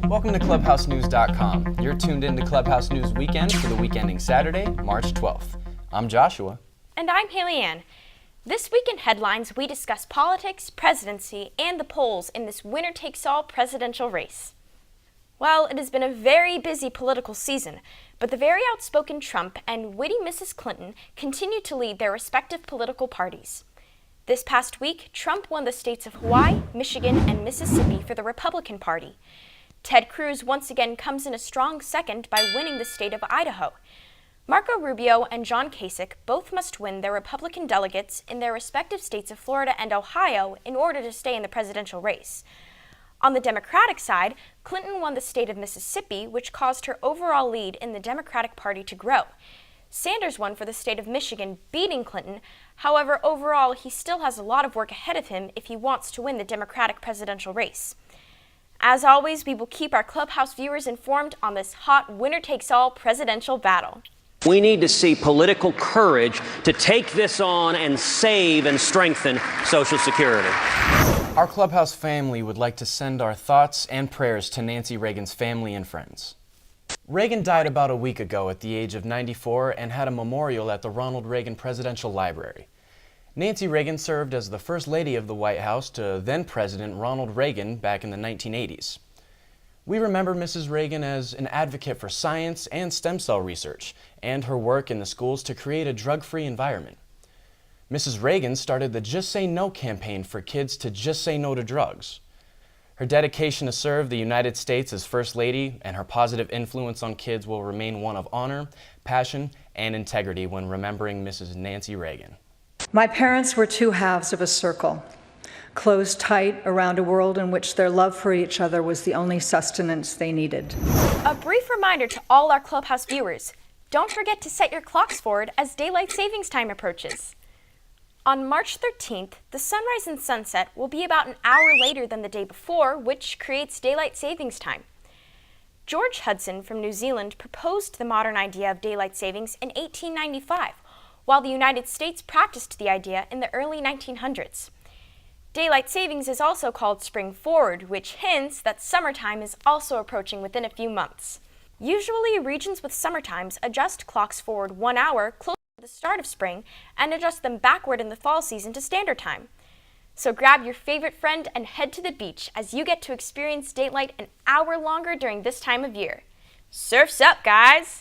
Welcome to ClubhouseNews.com. You're tuned in to Clubhouse News Weekend for the week ending Saturday, March 12th. I'm Joshua. And I'm Haley Ann. This week in headlines, we discuss politics, presidency, and the polls in this winner-takes-all presidential race. Well, it has been a very busy political season, but the very outspoken Trump and witty Mrs. Clinton continue to lead their respective political parties. This past week, Trump won the states of Hawaii, Michigan, and Mississippi for the Republican Party. Ted Cruz once again comes in a strong second by winning the state of Idaho. Marco Rubio and John Kasich both must win their Republican delegates in their respective states of Florida and Ohio in order to stay in the presidential race. On the Democratic side, Clinton won the state of Mississippi, which caused her overall lead in the Democratic Party to grow. Sanders won for the state of Michigan, beating Clinton. However, overall, he still has a lot of work ahead of him if he wants to win the Democratic presidential race. As always, we will keep our Clubhouse viewers informed on this hot winner-takes-all presidential battle. We need to see political courage to take this on and save and strengthen Social Security. Our Clubhouse family would like to send our thoughts and prayers to Nancy Reagan's family and friends. Reagan died about a week ago at the age of 94 and had a memorial at the Ronald Reagan Presidential Library. Nancy Reagan served as the First Lady of the White House to then-President Ronald Reagan back in the 1980s. We remember Mrs. Reagan as an advocate for science and stem cell research, and her work in the schools to create a drug-free environment. Mrs. Reagan started the Just Say No campaign for kids to just say no to drugs. Her dedication to serve the United States as First Lady and her positive influence on kids will remain one of honor, passion, and integrity when remembering Mrs. Nancy Reagan. My parents were two halves of a circle, closed tight around a world in which their love for each other was the only sustenance they needed. A brief reminder to all our Clubhouse viewers, don't forget to set your clocks forward as daylight savings time approaches. On March 13th, the sunrise and sunset will be about an hour later than the day before, which creates daylight savings time. George Hudson from New Zealand proposed the modern idea of daylight savings in 1895, while the United States practiced the idea in the early 1900s. Daylight savings is also called spring forward, which hints that summertime is also approaching within a few months. Usually, regions with summertimes adjust clocks forward 1 hour closer to the start of spring and adjust them backward in the fall season to standard time. So grab your favorite friend and head to the beach as you get to experience daylight an hour longer during this time of year. Surf's up, guys!